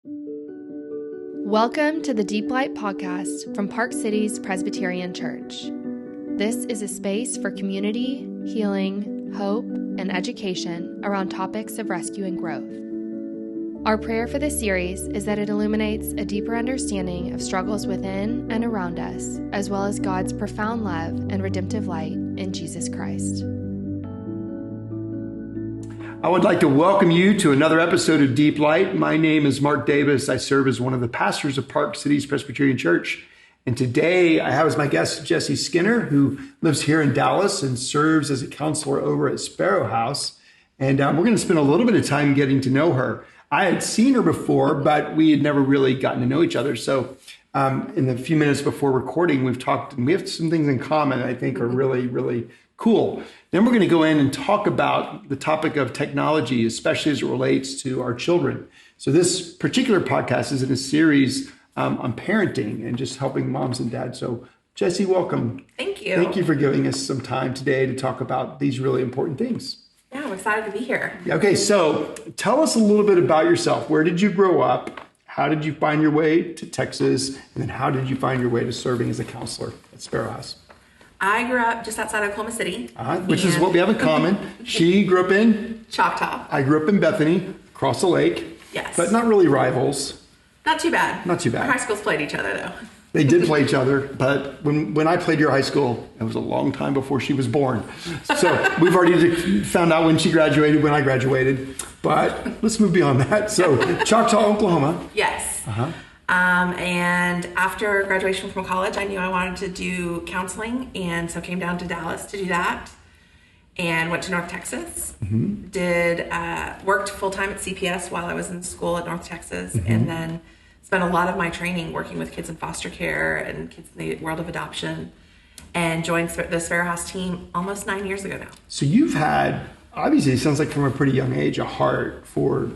Welcome to the Deep Light podcast from Park City's Presbyterian Church. This is a space for community, healing, hope, and education around topics of rescue and growth. Our prayer for this series is that it illuminates a deeper understanding of struggles within and around us, as well as God's profound love and redemptive light in Jesus Christ. I would like to welcome you to another episode of Deep Light. My name is Mark Davis. I serve as one of the pastors of Park City's Presbyterian Church. And today I have as my guest Jessie Skinner, who lives here in Dallas and serves as a counselor over at Sparrow House. And we're going to spend a little bit of time getting to know her. I had seen her before, but we had never really gotten to know each other. So in the few minutes before recording, we've talked, and we have some things in common that I think are really, really cool. Then we're going to go in and talk about the topic of technology, especially as it relates to our children. So this particular podcast is in a series on parenting and just helping moms and dads. So Jessie, welcome. Thank you. Thank you for giving us some time today to talk about these really important things. Yeah, I'm excited to be here. Okay, so tell us a little bit about yourself. Where did you grow up? How did you find your way to Texas? And then how did you find your way to serving as a counselor at Sparrow House? I grew up just outside Oklahoma City. Which is what we have in common. She grew up in? Choctaw. I grew up in Bethany, across the lake. Yes. But not really rivals. Not too bad. Not too bad. Our high schools played each other, though. They did play each other, but when I played your high school, it was a long time before she was born. So we've already found out when she graduated, when I graduated. But let's move beyond that. So Choctaw, Oklahoma. Yes. And after graduation from college, I knew I wanted to do counseling, and so came down to Dallas to do that, and went to North Texas. Worked full-time at CPS while I was in school at North Texas, and then spent a lot of my training working with kids in foster care and kids in the world of adoption, and joined the Sparrow House team almost 9 years ago now. So you've had, obviously it sounds like from a pretty young age, a heart for,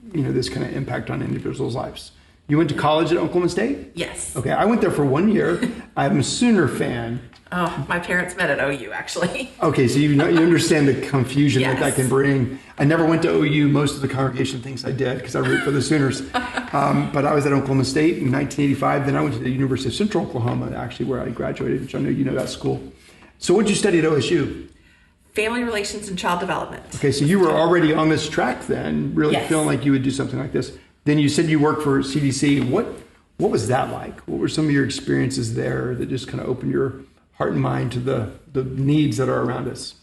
this kind of impact on individuals' lives. You went to college at Oklahoma State? Yes. Okay, I went there for 1 year. I'm a Sooner fan. Oh, my parents met at OU, actually. Okay, so you understand the confusion Yes. that can bring. I never went to OU. Most of the congregation thinks I did because I root for the Sooners. But I was at Oklahoma State in 1985. Then I went to the University of Central Oklahoma, actually, where I graduated, which I know you know that school. So what did you study at OSU? Family relations and child development. Okay, so you were already on this track then, really Yes. feeling like you would do something like this. Then you said you worked for CDC. What was that like? What were some of your experiences there that just kind of opened your heart and mind to the needs that are around us?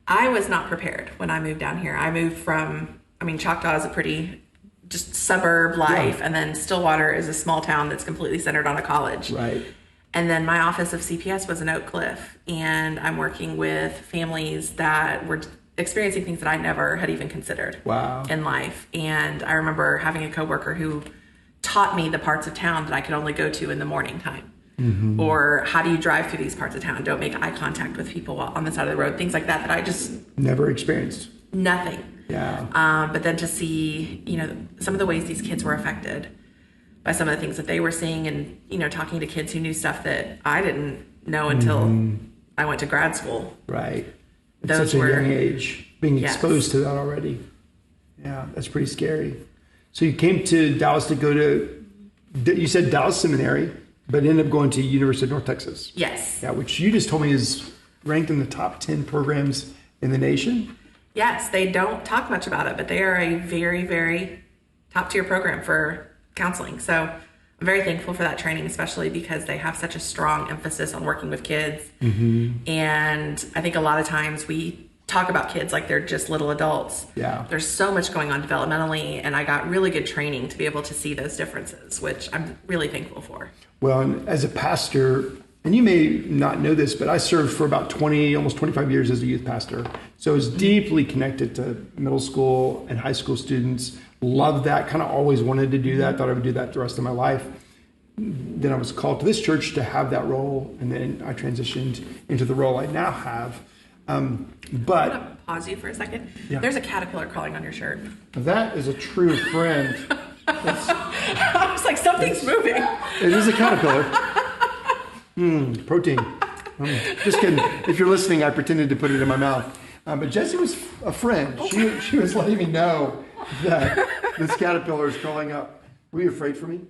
I was not prepared when I moved down here. I moved from, Choctaw is a pretty just suburb life, and then Stillwater is a small town that's completely centered on a college. Right. And then my office of CPS was in Oak Cliff, and I'm working with families that were experiencing things that I never had even considered in life. And I remember having a coworker who taught me the parts of town that I could only go to in the morning time. Or how do you drive through these parts of town? Don't make eye contact with people on the side of the road. Things like that I just never experienced. Nothing. Yeah. But then to see, some of the ways these kids were affected by some of the things that they were seeing, and, talking to kids who knew stuff that I didn't know until I went to grad school. Right. At such a young age, being exposed to that already. Yeah, that's pretty scary. So you came to Dallas to go to, you said Dallas Seminary, but ended up going to University of North Texas. Yes. Yeah, which you just told me is ranked in the top 10 programs in the nation. Yes, they don't talk much about it, but they are a very, very top tier program for counseling. So I'm very thankful for that training, especially because they have such a strong emphasis on working with kids. And I think a lot of times we talk about kids like they're just little adults. Yeah. There's so much going on developmentally, and I got really good training to be able to see those differences, which I'm really thankful for. Well, and as a pastor, and you may not know this, but I served for about 20, almost 25 years as a youth pastor. So I was deeply connected to middle school and high school students. Loved that, kind of always wanted to do that, thought I would do that the rest of my life. Then I was called to this church to have that role, and then I transitioned into the role I now have. But I'm gonna pause you for a second. Yeah. There's a caterpillar crawling on your shirt. That is a true friend. I was like, something's moving. It is a caterpillar. Protein. Just kidding. If you're listening, I pretended to put it in my mouth. But Jessie was a friend. She was letting me know that this caterpillar is crawling up Were you afraid for me?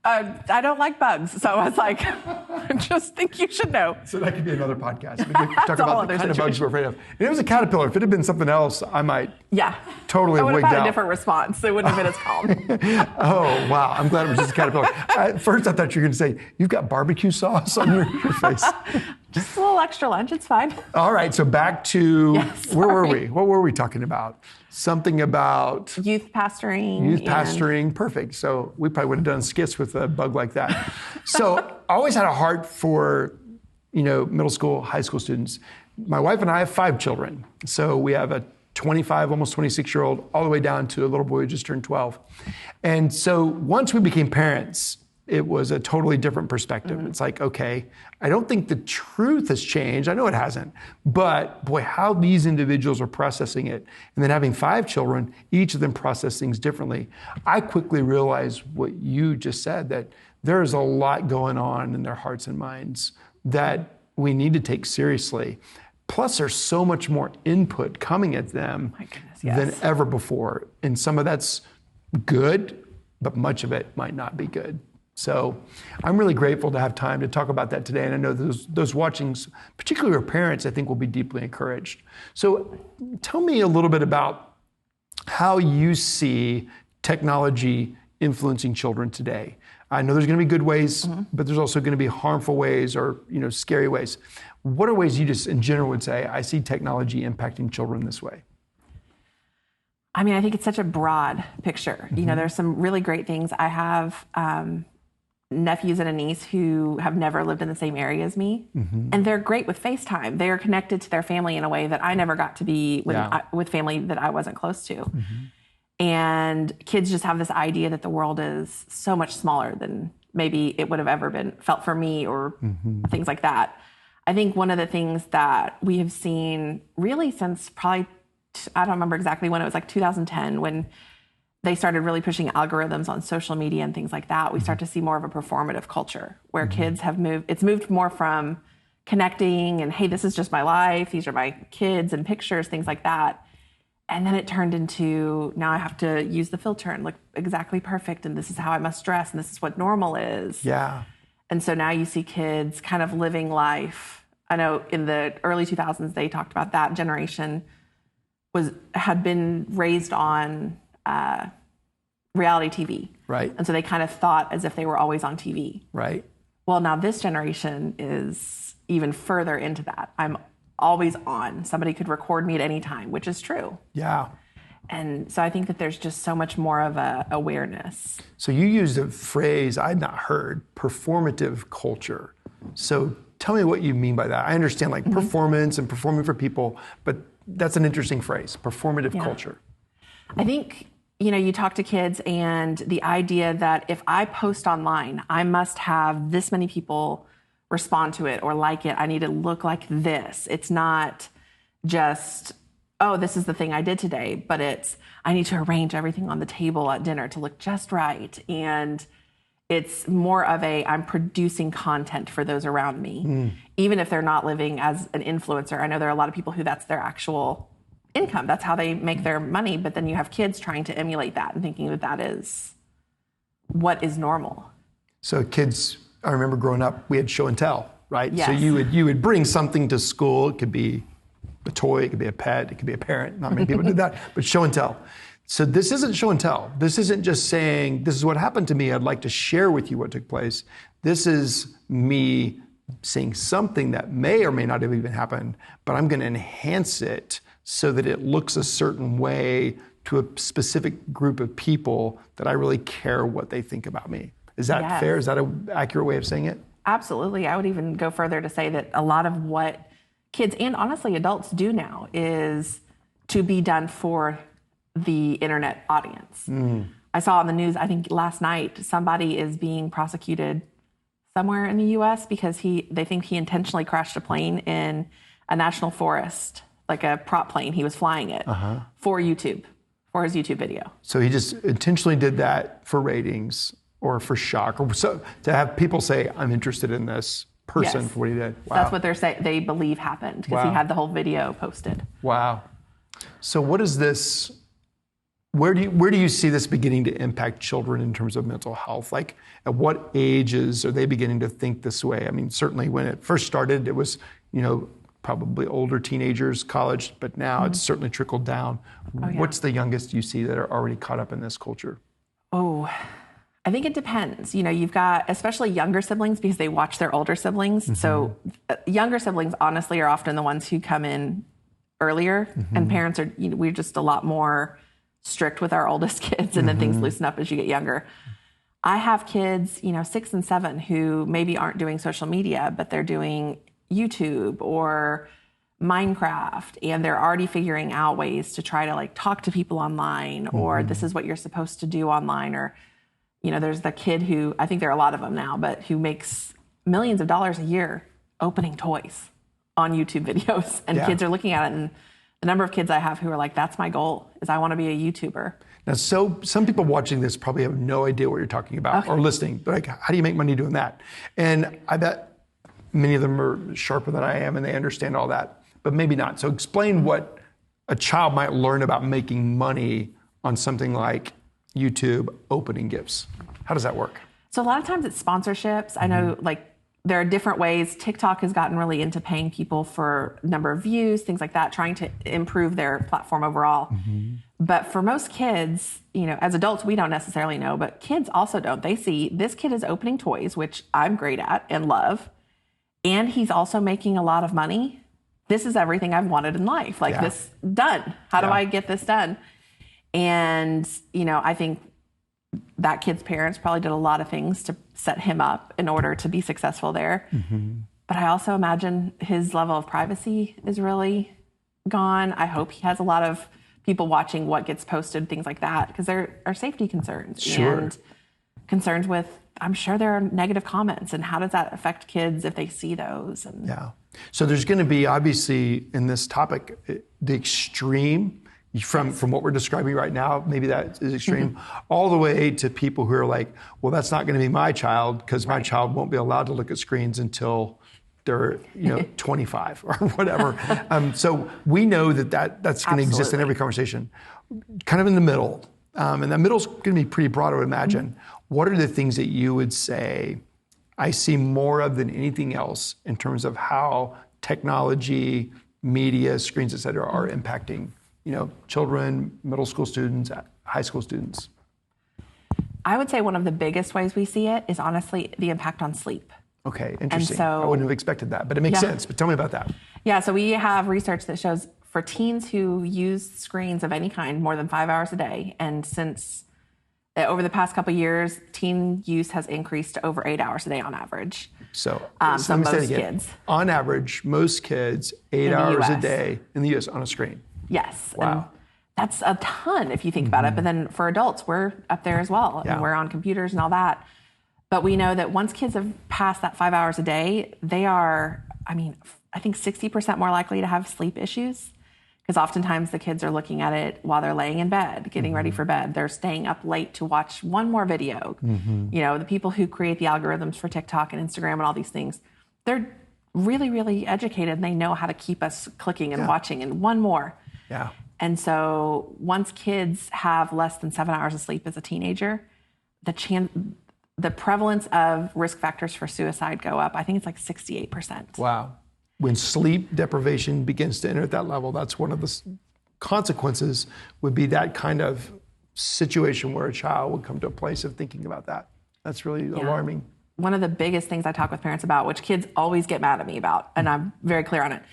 I don't like bugs, so I was like, I just think you should know. So that could be another podcast. We could talk about the kind of bugs situation. we're afraid of. And it was a caterpillar. If it had been something else, I might totally I would wigged have had out. a different response. It wouldn't have been as calm. Oh, wow. I'm glad it was just a caterpillar. At first, I thought you were going to say, you've got barbecue sauce on your face. Just a little extra lunch, it's fine. All right, so back to, where were sorry. we? What were we talking about? Something about Youth pastoring. Perfect. So we probably would have done skits with a bug like that. So I always had a heart for, middle school, high school students. My wife and I have 5 children. So we have a 25, almost 26-year-old, all the way down to a little boy who just turned 12. And so once we became parents, it was a totally different perspective. Mm-hmm. It's like, okay, I don't think the truth has changed. I know it hasn't. But boy, how these individuals are processing it. And then having 5 children, each of them process things differently. I quickly realized what you just said, that there's a lot going on in their hearts and minds that we need to take seriously. Plus, there's so much more input coming at them than ever before. And some of that's good, but much of it might not be good. So I'm really grateful to have time to talk about that today. And I know those watching, particularly our parents, I think will be deeply encouraged. So tell me a little bit about how you see technology influencing children today. I know there's going to be good ways, but there's also going to be harmful ways or scary ways. What are ways you just in general would say, I see technology impacting children this way? I mean, I think it's such a broad picture. Mm-hmm. There's some really great things. I have nephews and a niece who have never lived in the same area as me, and they're great with FaceTime. They are connected to their family in a way that I never got to be with family that I wasn't close to. And kids just have this idea that the world is so much smaller than maybe it would have ever been felt for me or things like that. I think one of the things that we have seen really since probably, I don't remember exactly when, it was like 2010 when they started really pushing algorithms on social media and things like that. We start to see more of a performative culture where kids have moved more from connecting and, hey, this is just my life, these are my kids and pictures, things like that. And then it turned into, now I have to use the filter and look exactly perfect, and this is how I must dress, and this is what normal is. Yeah. And so now you see kids kind of living life. I know in the early 2000s, they talked about that generation had been raised on reality TV. Right. And so they kind of thought as if they were always on TV. Right. Well, now this generation is even further into that. I'm always on. Somebody could record me at any time, which is true. Yeah. And so I think that there's just so much more of a awareness. So you used a phrase I'd not heard, performative culture. So tell me what you mean by that. I understand like performance and performing for people, but that's an interesting phrase, performative culture. I think, you talk to kids and the idea that if I post online, I must have this many people respond to it or like it. I need to look like this. It's not just, oh, this is the thing I did today, but it's, I need to arrange everything on the table at dinner to look just right. And it's more of I'm producing content for those around me, even if they're not living as an influencer. I know there are a lot of people who that's their actual income. That's how they make their money. But then you have kids trying to emulate that and thinking that that is what is normal. So kids, I remember growing up, we had show and tell, right? Yes. So you would bring something to school. It could be a toy, it could be a pet, it could be a parent. Not many people did that, but show and tell. So this isn't show and tell. This isn't just saying, this is what happened to me. I'd like to share with you what took place. This is me saying something that may or may not have even happened, but I'm going to enhance it so that it looks a certain way to a specific group of people that I really care what they think about me. Is that fair? Is that an accurate way of saying it? Absolutely. I would even go further to say that a lot of what kids and honestly adults do now is to be done for the internet audience. I saw on the news, I think last night, somebody is being prosecuted somewhere in the U.S. because they think he intentionally crashed a plane in a national forest, like a prop plane. He was flying it for YouTube, for his YouTube video. So he just intentionally did that for ratings or for shock, or so to have people say, I'm interested in this person for what he did. Wow. That's what they're saying. They believe happened because he had the whole video posted. Wow. So what does this Where do you see this beginning to impact children in terms of mental health? Like, at what ages are they beginning to think this way? I mean, certainly when it first started, it was, probably older teenagers, college, but now it's certainly trickled down. Oh, yeah. What's the youngest you see that are already caught up in this culture? Oh, I think it depends. You've got especially younger siblings because they watch their older siblings. Mm-hmm. So younger siblings, honestly, are often the ones who come in earlier, and parents are, we're just a lot more strict with our oldest kids, and then things loosen up as you get younger. I have kids, 6 and 7 who maybe aren't doing social media, but they're doing YouTube or Minecraft, and they're already figuring out ways to try to talk to people online, or this is what you're supposed to do online. Or, there's the kid who, I think there are a lot of them now, but who makes millions of dollars a year opening toys on YouTube videos, and kids are looking at it. And the number of kids I have who are like, that's my goal, is I want to be a YouTuber. Now, so some people watching this probably have no idea what you're talking about or listening. They're like, how do you make money doing that? And I bet many of them are sharper than I am and they understand all that, but maybe not. So explain what a child might learn about making money on something like YouTube opening gifts. How does that work? So a lot of times it's sponsorships. I know there are different ways. TikTok has gotten really into paying people for number of views, things like that, trying to improve their platform overall. But for most kids, as adults, we don't necessarily know, but kids also don't. They see this kid is opening toys, which I'm great at and love, and he's also making a lot of money. This is everything I've wanted in life. This done. How do I get this done? And, I think that kid's parents probably did a lot of things to set him up in order to be successful there. But I also imagine his level of privacy is really gone. I hope he has a lot of people watching what gets posted, things like that, because there are safety concerns and concerns with, I'm sure there are negative comments, and how does that affect kids if they see those? So there's going to be, obviously, in this topic, the extreme from what we're describing right now, maybe that is extreme, all the way to people who are like, well, that's not going to be my child because my child won't be allowed to look at screens until they're 25 or whatever. So we know that's going to exist in every conversation. Kind of in the middle, and that middle's going to be pretty broad, I would imagine. What are the things that you would say I see more of than anything else in terms of how technology, media, screens, et cetera, are impacting children, middle school students, high school students? I would say one of the biggest ways we see it is honestly the impact on sleep. Okay, interesting. I wouldn't have expected that, but it makes sense. But tell me about that. Yeah, so we have research that shows for teens who use screens of any kind more than 5 hours a day, and since over the past couple of years, teen use has increased to over 8 hours a day on average. So most kids. On average, most kids, 8 hours a day in the U.S. on a screen. Yes. Wow. And that's a ton if you think about it. But then for adults, we're up there as well. And we're on computers and all that. But we know that once kids have passed that 5 hours a day, they are, I think 60% more likely to have sleep issues. Because oftentimes the kids are looking at it while they're laying in bed, getting ready for bed. They're staying up late to watch one more video. The people who create the algorithms for TikTok and Instagram and all these things, they're really, really educated, and they know how to keep us clicking and watching and one more. Yeah. And so once kids have less than 7 hours of sleep as a teenager, the prevalence of risk factors for suicide go up. I think it's 68%. Wow. When sleep deprivation begins to enter at that level, that's one of the consequences would be that kind of situation where a child would come to a place of thinking about that. That's really alarming. One of the biggest things I talk with parents about, which kids always get mad at me about, and I'm very clear on it,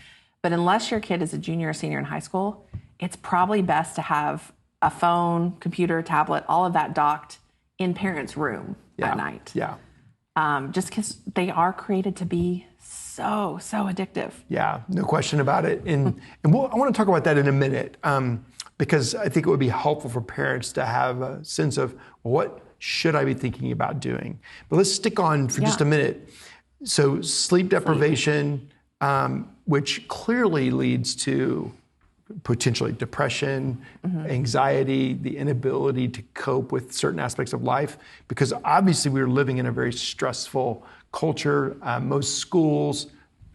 but unless your kid is a junior or senior in high school, it's probably best to have a phone, computer, tablet, all of that docked in parents' room at night. Just because they are created to be so addictive. Yeah, no question about it. And I want to talk about that in a minute because I think it would be helpful for parents to have a sense of what should I be thinking about doing. But let's stick on for just a minute. So sleep deprivation, which clearly leads to potentially depression, anxiety, the inability to cope with certain aspects of life, because obviously we're living in a very stressful culture. Most schools,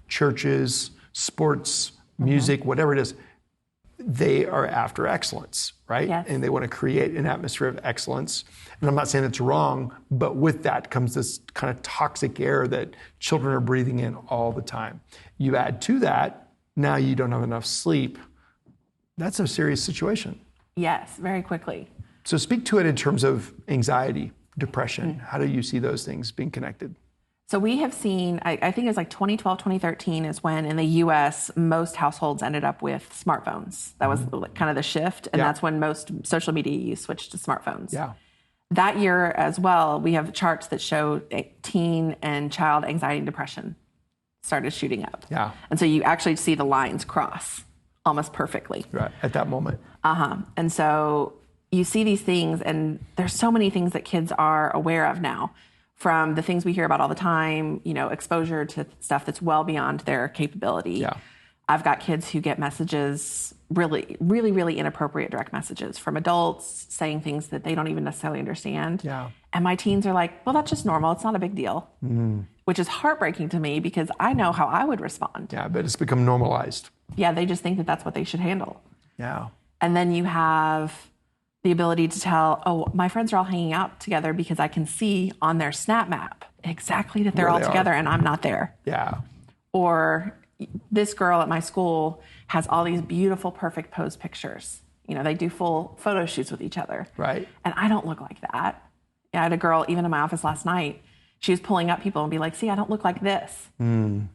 churches, sports, music, whatever it is, they are after excellence, right? Yes. And they want to create an atmosphere of excellence. And I'm not saying it's wrong, but with that comes this kind of toxic air that children are breathing in all the time. You add to that, now you don't have enough sleep. That's a serious situation. Yes, very quickly. So speak to it in terms of anxiety, depression. How do you see those things being connected? So we have seen, I think it was like 2012, 2013 is when in the US, most households ended up with smartphones. That was kind of the shift. And that's when most social media use switched to smartphones. Yeah. That year as well, we have charts that show teen and child anxiety and depression started shooting up. Yeah. And so you actually see the lines cross almost perfectly. Right, at that moment. And so you see these things, and there's so many things that kids are aware of now, from the things we hear about all the time, exposure to stuff that's well beyond their capability. Yeah. I've got kids who get messages, really, really, really inappropriate direct messages from adults saying things that they don't even necessarily understand. Yeah. And my teens are like, well, that's just normal. It's not a big deal, which is heartbreaking to me because I know how I would respond. Yeah, but it's become normalized. Yeah, they just think that that's what they should handle. Yeah. And then you have the ability to tell, oh, my friends are all hanging out together because I can see on their Snap map exactly that they're Where all they together are. and I'm not there. Yeah. Or this girl at my school has all these beautiful, perfect pose pictures. They do full photo shoots with each other. Right. And I don't look like that. I had a girl, even in my office last night, she was pulling up people and be like, see, I don't look like this. And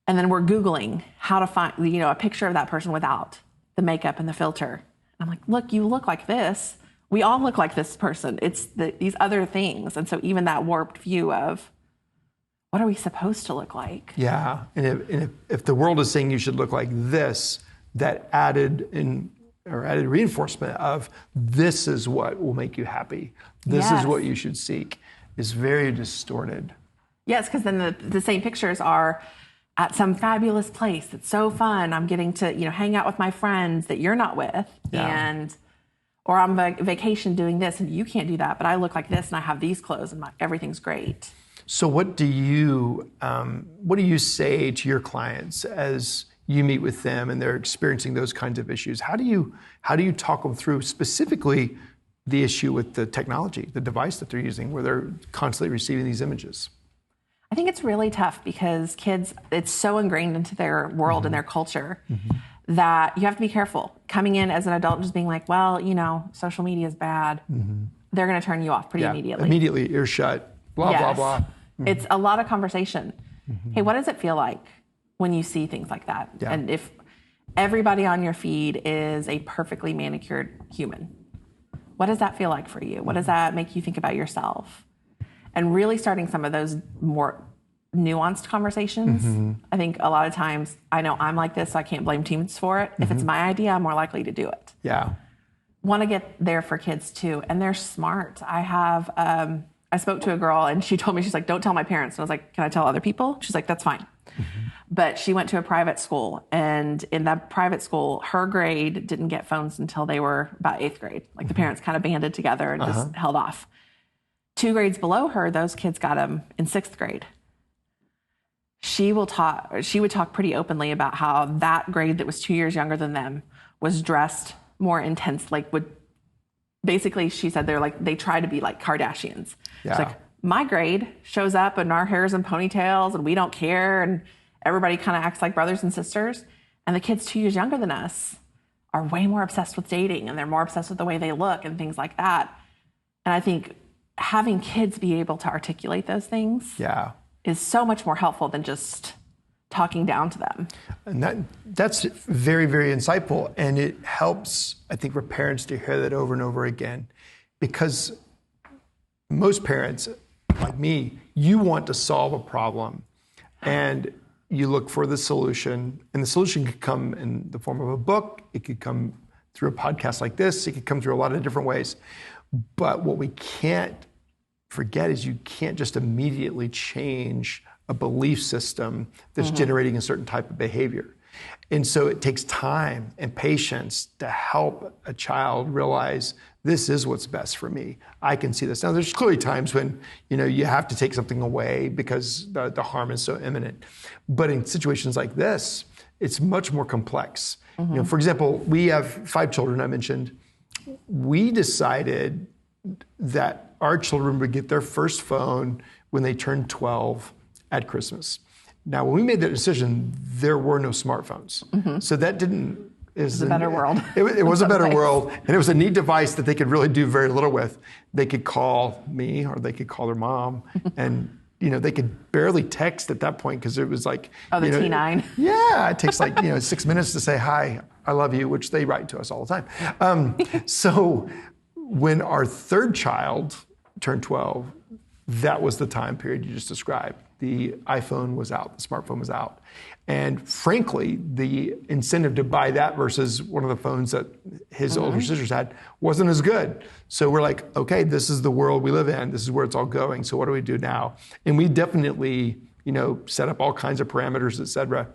then we're Googling how to find, a picture of that person without the makeup and the filter. I'm like, look, you look like this. We all look like this person. It's these other things. And so even that warped view of what are we supposed to look like? Yeah. And if the world is saying you should look like this, that added reinforcement of this is what will make you happy. This is what you should seek is very distorted. Yes, because then the same pictures are at some fabulous place that's so fun. I'm getting to, hang out with my friends that you're not with. Yeah. Or I'm on vacation doing this and you can't do that, but I look like this and I have these clothes and everything's great. So what do you say to your clients as you meet with them and they're experiencing those kinds of issues? How do you talk them through specifically the issue with the technology, the device that they're using where they're constantly receiving these images? I think it's really tough because kids, it's so ingrained into their world and their culture that you have to be careful. Coming in as an adult and just being like, well, social media is bad. They're going to turn you off pretty immediately. Immediately, ears shut, blah, blah. It's a lot of conversation. Hey, what does it feel like when you see things like that? Yeah. And if everybody on your feed is a perfectly manicured human, what does that feel like for you? What does that make you think about yourself? And really starting some of those more nuanced conversations. I think a lot of times, I know I'm like this, so I can't blame teens for it. If it's my idea, I'm more likely to do it. Yeah. Want to get there for kids too. And they're smart. I spoke to a girl and she told me, she's like, don't tell my parents. And I was like, can I tell other people? She's like, that's fine. But she went to a private school, and in that private school, her grade didn't get phones until they were about 8th grade. Like the parents kind of banded together and just held off. 2 grades below her, those kids got them in 6th grade. She would talk pretty openly about how that grade that was 2 years younger than them was dressed more intense. Basically, she said they try to be like Kardashians. Yeah. She's like, my grade shows up and our hair's in ponytails and we don't care and everybody kind of acts like brothers and sisters. And the kids 2 years younger than us are way more obsessed with dating and they're more obsessed with the way they look and things like that. And I think having kids be able to articulate those things is so much more helpful than just talking down to them. And that's very, very insightful. And it helps, I think, for parents to hear that over and over again, because most parents, like me, you want to solve a problem and you look for the solution. And the solution could come in the form of a book. It could come through a podcast like this. It could come through a lot of different ways. But what we can't forget is you can't just immediately change a belief system that's generating a certain type of behavior. And so it takes time and patience to help a child realize this is what's best for me. I can see this. Now, there's clearly times when, you have to take something away because the harm is so imminent. But in situations like this, it's much more complex. For example, we have 5 children, I mentioned. We decided that our children would get their first phone when they turned 12 at Christmas. Now, when we made that decision, there were no smartphones. So that didn't... It was a better world. It was a better world, and it was a neat device that they could really do very little with. They could call me, or they could call their mom, and they could barely text at that point because it was like... Oh, the T9. Yeah, it takes 6 minutes to say, hi, I love you, which they write to us all the time. So when our third child turned 12, that was the time period you just described. The iPhone was out, the smartphone was out. And frankly, the incentive to buy that versus one of the phones that his older sisters had wasn't as good. So we're like, okay, this is the world we live in. This is where it's all going. So what do we do now? And we definitely, set up all kinds of parameters, et cetera.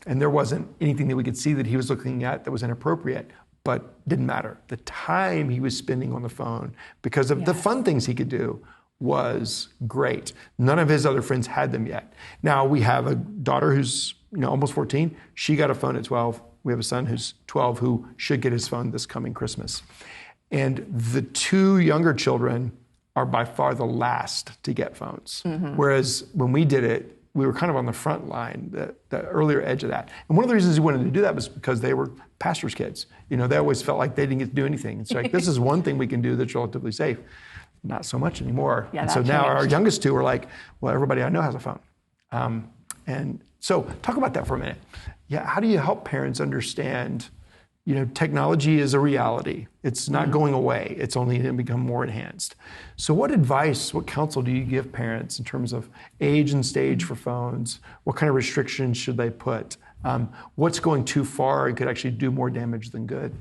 And there wasn't anything that we could see that he was looking at that was inappropriate, but didn't matter. The time he was spending on the phone because of the fun things he could do was great. None of his other friends had them yet. Now we have a daughter who's almost 14. She got a phone at 12. We have a son who's 12 who should get his phone this coming Christmas. And the 2 younger children are by far the last to get phones. Whereas when we did it, we were kind of on the front line, the earlier edge of that. And one of the reasons we wanted to do that was because they were pastors' kids. They always felt like they didn't get to do anything. It's like, this is one thing we can do that's relatively safe. Not so much anymore. Yeah, and so now our youngest 2 are like, well, everybody I know has a phone. And so talk about that for a minute. Yeah, how do you help parents understand, technology is a reality. It's not going away. It's only going to become more enhanced. So what advice, what counsel do you give parents in terms of age and stage for phones? What kind of restrictions should they put? What's going too far and could actually do more damage than good?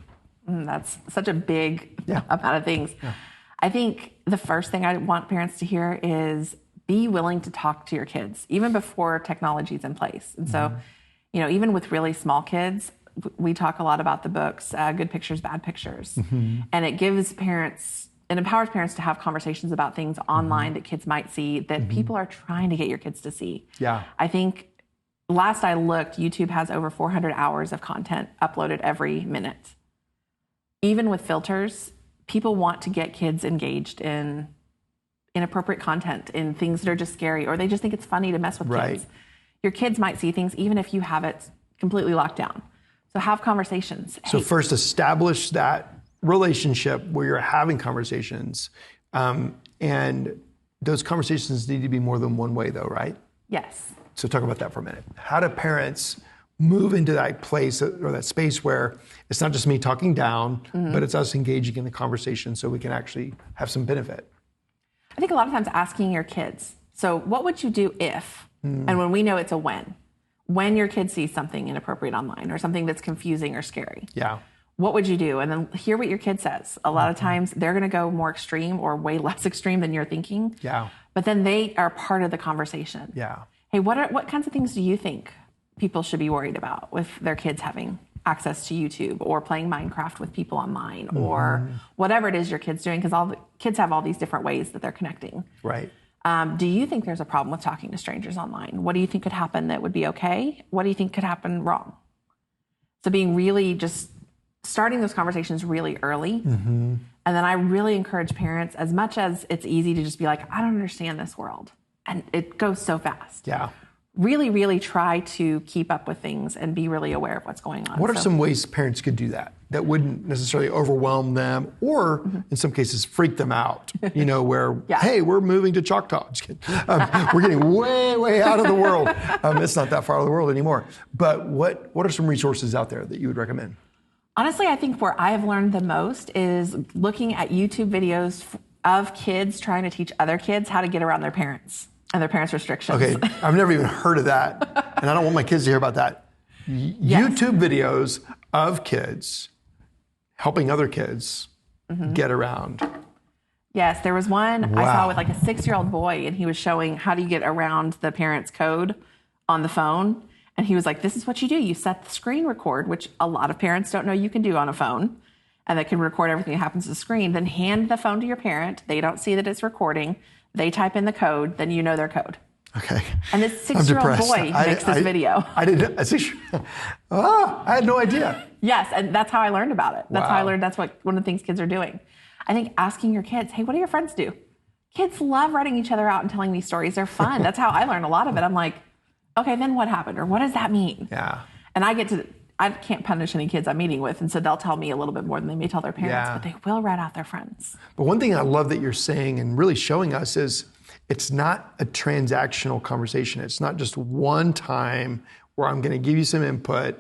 That's such a big amount of things. Yeah. I think the first thing I want parents to hear is be willing to talk to your kids, even before technology is in place. And so, even with really small kids, we talk a lot about the books, Good Pictures, Bad Pictures. And it empowers parents to have conversations about things online that kids might see that people are trying to get your kids to see. Yeah. I think last I looked, YouTube has over 400 hours of content uploaded every minute. Even with filters, people want to get kids engaged in inappropriate content, in things that are just scary, or they just think it's funny to mess with kids. Your kids might see things even if you have it completely locked down. So have conversations. So first establish that relationship where you're having conversations. And those conversations need to be more than one way though, right? Yes. So talk about that for a minute. How do parents move into that place or that space where it's not just me talking down, but it's us engaging in the conversation so we can actually have some benefit? I think a lot of times asking your kids, so what would you do if, and when we know it's a when your kid sees something inappropriate online or something that's confusing or scary, what would you do? And then hear what your kid says. A lot of times they're going to go more extreme or way less extreme than you're thinking. Yeah. But then they are part of the conversation. Yeah. Hey, what kinds of things do you think people should be worried about with their kids having access to YouTube or playing Minecraft with people online or whatever it is your kid's doing? Because all the kids have all these different ways that they're connecting. Right. Do you think there's a problem with talking to strangers online? What do you think could happen that would be okay? What do you think could happen wrong? So being really just starting those conversations really early. And then I really encourage parents, as much as it's easy to just be like, I don't understand this world. And it goes so fast. Yeah. Really, really try to keep up with things and be really aware of what's going on. What are some ways parents could do that wouldn't necessarily overwhelm them or in some cases freak them out, where, hey, we're moving to Choctaw. Just kidding. We're getting way, way out of the world. It's not that far out of the world anymore. But what are some resources out there that you would recommend? Honestly, I think where I have learned the most is looking at YouTube videos of kids trying to teach other kids how to get around their parents and their parents' restrictions. Okay, I've never even heard of that, and I don't want my kids to hear about that. YouTube videos of kids helping other kids get around. Yes, there was one I saw with like a 6-year-old boy, and he was showing how do you get around the parents' code on the phone. And he was like, this is what you do. You set the screen record, which a lot of parents don't know you can do on a phone, and that can record everything that happens to the screen. Then hand the phone to your parent. They don't see that it's recording. They type in the code. Then you know their code. Okay. And this 6-year-old boy makes this video. I didn't. I had no idea. Yes, and that's how I learned about it. That's how I learned that's what one of the things kids are doing. I think asking your kids, hey, what do your friends do? Kids love writing each other out and telling these stories. They're fun. That's how I learned a lot of it. I'm like, okay, then what happened? Or what does that mean? Yeah. And I can't punish any kids I'm meeting with, and so they'll tell me a little bit more than they may tell their parents, but they will write out their friends. But one thing I love that you're saying and really showing us is it's not a transactional conversation. It's not just one time where I'm going to give you some input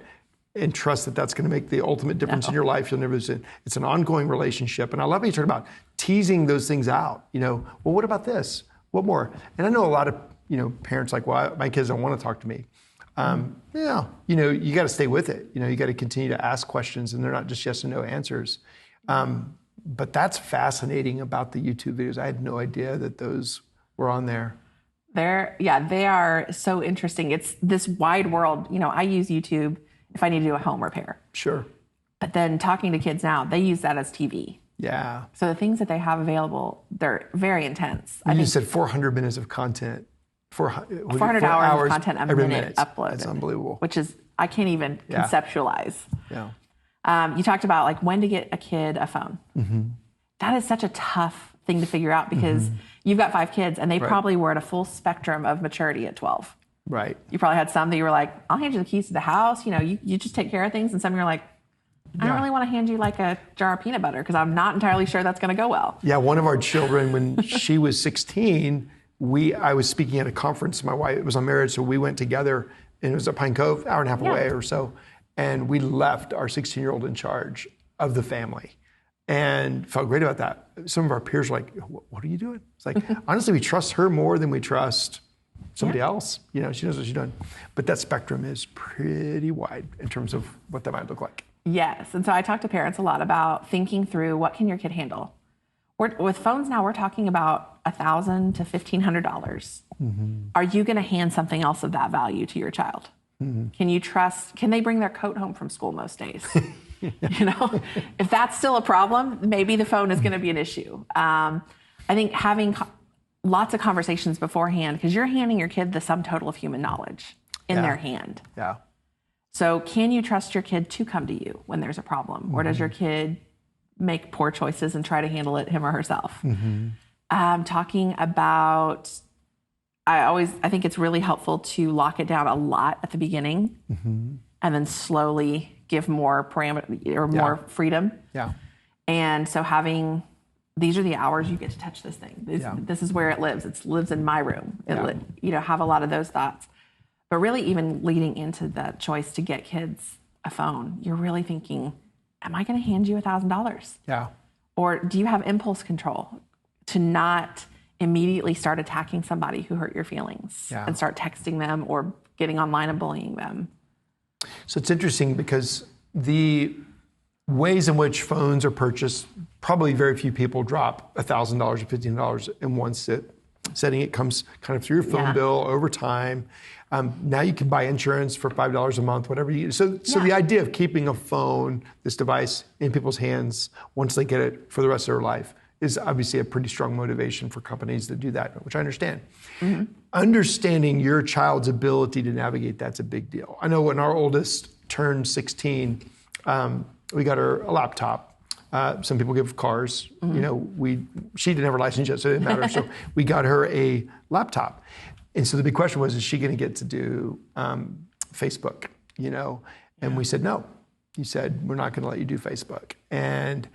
and trust that that's going to make the ultimate difference in your life. You'll never lose it. It's an ongoing relationship. And I love how you talk about teasing those things out. Well, what about this? What more? And I know a lot of, parents like, well, my kids don't want to talk to me. You got to stay with it. You got to continue to ask questions, and they're not just yes and no answers. But that's fascinating about the YouTube videos. I had no idea that those were on there. They are so interesting. It's this wide world. I use YouTube if I need to do a home repair. Sure. But then talking to kids now, they use that as TV. Yeah. So the things that they have available, they're very intense. You said 400 minutes of content. 400 hours of content a minute uploaded. That's unbelievable. Which is, I can't even conceptualize. Yeah. You talked about like when to get a kid a phone. Mm-hmm. That is such a tough thing to figure out because you've got 5 kids and they probably were at a full spectrum of maturity at 12. Right. You probably had some that you were like, I'll hand you the keys to the house. You just take care of things. And some you're like, I don't really want to hand you like a jar of peanut butter because I'm not entirely sure that's going to go well. Yeah. One of our children, when she was 16, I was speaking at a conference. My wife was on marriage, so we went together, and it was at Pine Cove, hour and a half away or so. And we left our 16-year-old in charge of the family and felt great about that. Some of our peers were like, what are you doing? It's like, honestly, we trust her more than we trust somebody else. She knows what she's doing. But that spectrum is pretty wide in terms of what that might look like. Yes. And so I talk to parents a lot about thinking through what can your kid handle. With phones now, we're talking about $1,000 to $1,500. Mm-hmm. Are you going to hand something else of that value to your child? Mm-hmm. Can they bring their coat home from school most days? If that's still a problem, maybe the phone is going to be an issue. I think having lots of conversations beforehand, because you're handing your kid the sum total of human knowledge in their hand. Yeah. So can you trust your kid to come to you when there's a problem? Or does your kid make poor choices and try to handle it him or herself? Talking about, I think it's really helpful to lock it down a lot at the beginning and then slowly give more parameter or more freedom. Yeah. And so these are the hours you get to touch this thing. This is where it lives. It lives in my room. Have a lot of those thoughts. But really even leading into that choice to get kids a phone, you're really thinking, am I going to hand you $1,000? Yeah. Or do you have impulse control to not immediately start attacking somebody who hurt your feelings and start texting them or getting online and bullying them? So it's interesting because the ways in which phones are purchased, probably very few people drop $1,000 or $1,500 in one setting. It comes kind of through your phone bill over time. Now you can buy insurance for $5 a month, whatever you. So the idea of keeping a phone, this device, in people's hands once they get it for the rest of their life is obviously a pretty strong motivation for companies that do that, which I understand. Mm-hmm. Understanding your child's ability to navigate, that's a big deal. I know when our oldest turned 16, we got her a laptop. Some people give cars. She didn't have her license yet, so it didn't matter. So we got her a laptop. And so the big question was, is she going to get to do Facebook? And we said, no. He said, we're not going to let you do Facebook. And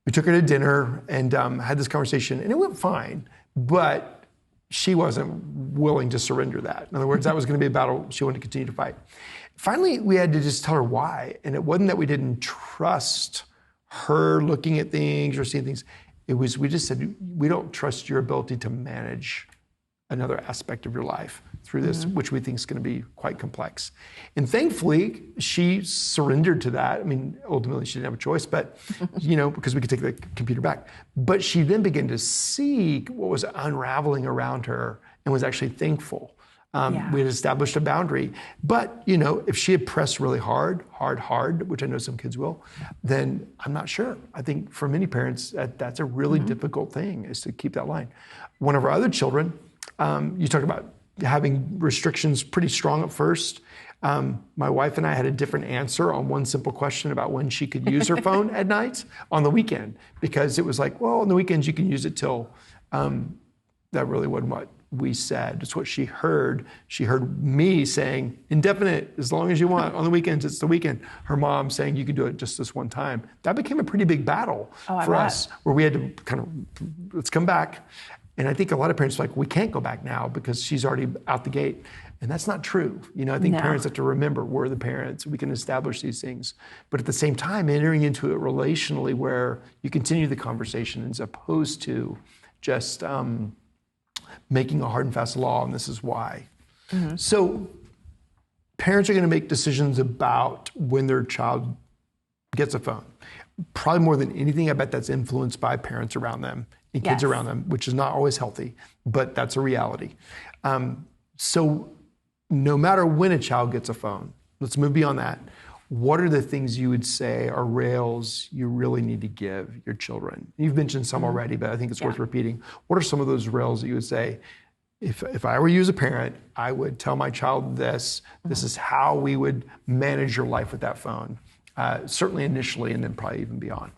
we took her to dinner and had this conversation, and it went fine. But she wasn't willing to surrender that. In other words, that was going to be a battle she wanted to continue to fight. Finally, we had to just tell her why. And it wasn't that we didn't trust her looking at things or seeing things. It was, we just said, we don't trust your ability to manage another aspect of your life through this, which we think is going to be quite complex. And thankfully, she surrendered to that. I mean, ultimately, she didn't have a choice, but, because we could take the computer back. But she then began to see what was unraveling around her and was actually thankful. We had established a boundary. But, if she had pressed really hard, which I know some kids will, then I'm not sure. I think for many parents, that's a really difficult thing, is to keep that line. One of our other children, you talk about having restrictions pretty strong at first. My wife and I had a different answer on one simple question about when she could use her phone at night on the weekend, because it was like, well, on the weekends you can use it till, that really wasn't what we said. It's what she heard. She heard me saying, indefinite, as long as you want. On the weekends, it's the weekend. Her mom saying, you can do it just this one time. That became a pretty big battle for us, where we had to kind of, let's come back. And I think a lot of parents are like, we can't go back now because she's already out the gate. And that's not true. I think parents have to remember we're the parents. We can establish these things. But at the same time, entering into it relationally where you continue the conversation as opposed to just making a hard and fast law, and this is why. Mm-hmm. So parents are going to make decisions about when their child gets a phone. Probably more than anything, I bet that's influenced by parents around them and kids around them, which is not always healthy, but that's a reality. So no matter when a child gets a phone, let's move beyond that. What are the things you would say are rails you really need to give your children? You've mentioned some already, but I think it's worth repeating. What are some of those rails that you would say, if I were you as a parent, I would tell my child this is how we would manage your life with that phone, certainly initially and then probably even beyond.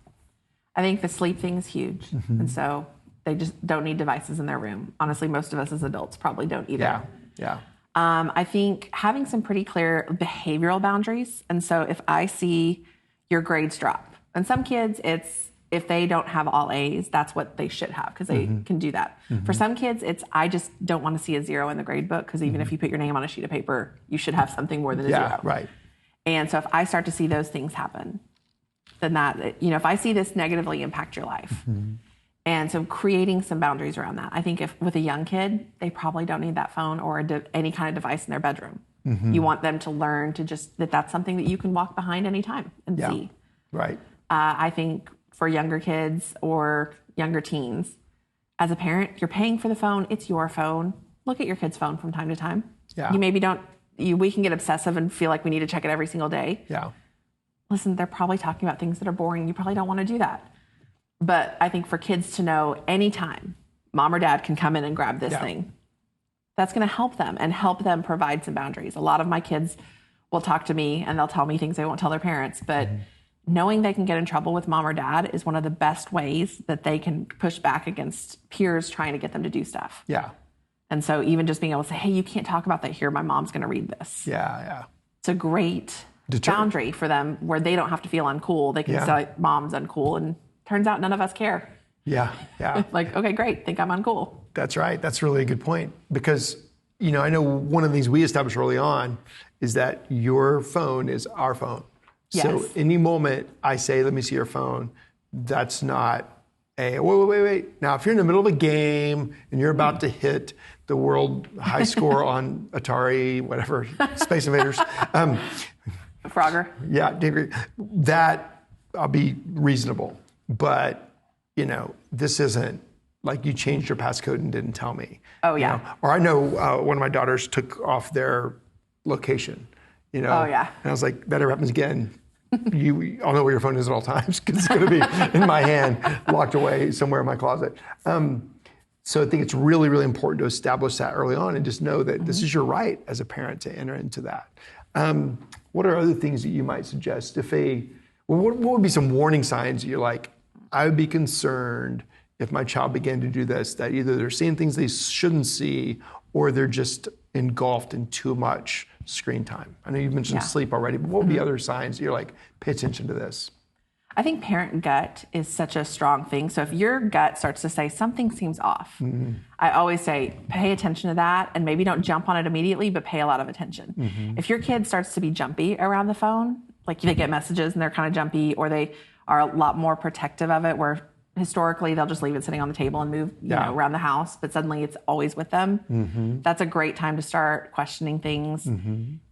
I think the sleep thing is huge. Mm-hmm. And so they just don't need devices in their room. Honestly, most of us as adults probably don't either. Yeah. I think having some pretty clear behavioral boundaries. And so if I see your grades drop, and some kids, it's if they don't have all A's, that's what they should have because they can do that. Mm-hmm. For some kids, it's I just don't want to see a 0 in the grade book because even if you put your name on a sheet of paper, you should have something more than a 0. Right. And so if I start to see those things happen, then that, if I see this negatively impact your life, and so creating some boundaries around that. I think if with a young kid, they probably don't need that phone or any kind of device in their bedroom. Mm-hmm. You want them to learn to just, that's something that you can walk behind anytime and see. Right. I think for younger kids or younger teens, as a parent, you're paying for the phone. It's your phone. Look at your kid's phone from time to time. Yeah. You maybe don't, we can get obsessive and feel like we need to check it every single day. Yeah. Listen, they're probably talking about things that are boring. You probably don't want to do that. But I think for kids to know anytime mom or dad can come in and grab this thing, that's going to help them and help them provide some boundaries. A lot of my kids will talk to me and they'll tell me things they won't tell their parents. But knowing they can get in trouble with mom or dad is one of the best ways that they can push back against peers trying to get them to do stuff. Yeah. And so even just being able to say, hey, you can't talk about that here. My mom's going to read this. Yeah. It's a great boundary for them where they don't have to feel uncool. They can say mom's uncool and turns out none of us care. Yeah. Like, okay, great. Think I'm uncool. That's right. That's really a good point. Because, I know one of the things we established early on is that your phone is our phone. Yes. So any moment I say, let me see your phone, that's not wait. Now, if you're in the middle of a game and you're about to hit the world high score on Atari, whatever, Space Invaders. Frogger. Yeah, that I'll be reasonable. But, this isn't like you changed your passcode and didn't tell me. Oh, yeah. Or I know one of my daughters took off their location, Oh, yeah. And I was like, that ever happens again, I'll know where your phone is at all times because it's going to be in my hand, locked away somewhere in my closet. So I think it's really, really important to establish that early on and just know that this is your right as a parent to enter into that. What are other things that you might suggest? What would be some warning signs that you're like, I would be concerned if my child began to do this, that either they're seeing things they shouldn't see or they're just engulfed in too much screen time? I know you've mentioned sleep already, but what would be other signs that you're like, pay attention to this? I think parent gut is such a strong thing. So if your gut starts to say something seems off, I always say, pay attention to that and maybe don't jump on it immediately, but pay a lot of attention. If your kid starts to be jumpy around the phone, like they get messages and they're kind of jumpy or they are a lot more protective of it where historically they'll just leave it sitting on the table and move around the house, but suddenly it's always with them. That's a great time to start questioning things.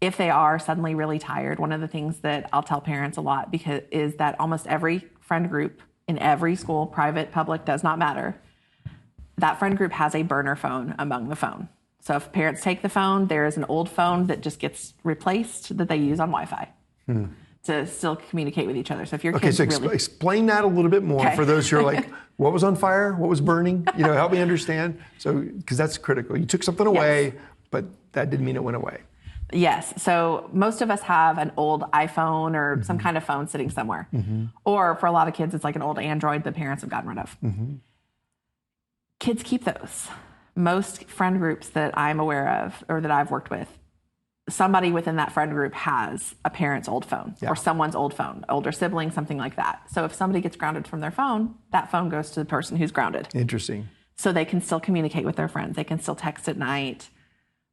If they are suddenly really tired, one of the things that I'll tell parents a lot is that almost every friend group in every school, private, public, does not matter, that friend group has a burner phone among the phone. So if parents take the phone, there is an old phone that just gets replaced that they use on Wi-Fi. To still communicate with each other. So if your kids explain that a little bit more for those who are like, what was on fire? What was burning? Help me understand. So, because that's critical. You took something away, but that didn't mean it went away. Yes. So most of us have an old iPhone or some kind of phone sitting somewhere. Or for a lot of kids, it's like an old Android that parents have gotten rid of. Kids keep those. Most friend groups that I'm aware of or that I've worked with, somebody within that friend group has a parent's old phone or someone's old phone, older sibling, something like that. So if somebody gets grounded from their phone, that phone goes to the person who's grounded. Interesting. So they can still communicate with their friends. They can still text at night.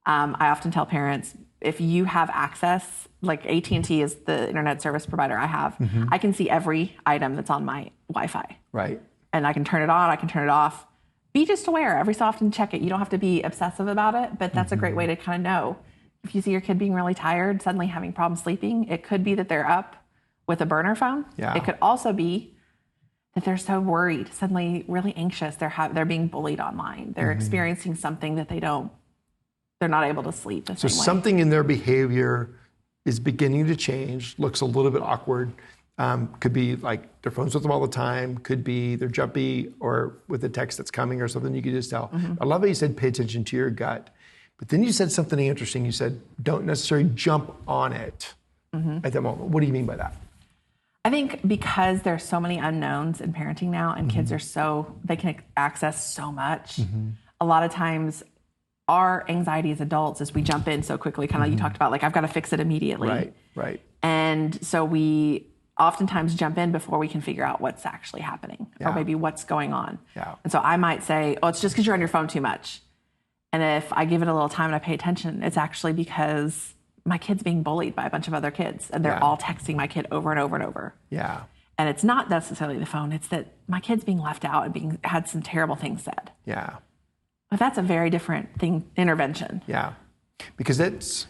I often tell parents, if you have access, like AT&T is the internet service provider I have, I can see every item that's on my Wi-Fi. Right. And I can turn it on, I can turn it off. Be just aware. Every so often check it. You don't have to be obsessive about it, but that's a great way to kind of know. If you see your kid being really tired, suddenly having problems sleeping, it could be that they're up with a burner phone. Yeah. It could also be that they're so worried, suddenly really anxious. They're being bullied online. They're experiencing something that they're not able to sleep the same way. So something in their behavior is beginning to change, looks a little bit awkward. Could be like their phone's with them all the time. Could be they're jumpy or with a text that's coming or something you could just tell. I love how you said pay attention to your gut. But then you said something interesting. You said don't necessarily jump on it at that moment. What do you mean by that? I think because there's so many unknowns in parenting now and kids are they can access so much. A lot of times our anxiety as adults is we jump in so quickly, kind of like you talked about, like I've got to fix it immediately. Right. And so we oftentimes jump in before we can figure out what's actually happening or maybe what's going on. And so I might say, oh, it's just because you're on your phone too much. And if I give it a little time and I pay attention, it's actually because my kid's being bullied by a bunch of other kids and they're all texting my kid over and over and over. And it's not necessarily the phone. It's that my kid's being left out and had some terrible things said. But that's a very different intervention. Because it's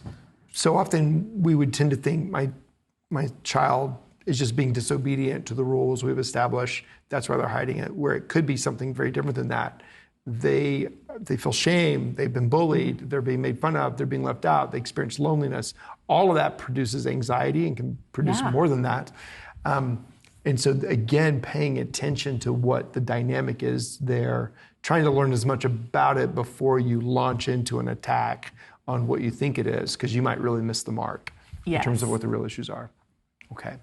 so often we would tend to think my child is just being disobedient to the rules we've established. That's why they're hiding it, where it could be something very different than that. They feel shame, they've been bullied, they're being made fun of, they're being left out, they experience loneliness. All of that produces anxiety and can produce more than that. And so again, paying attention to what the dynamic is there, trying to learn as much about it before you launch into an attack on what you think it is, because you might really miss the mark in terms of what the real issues are. Okay.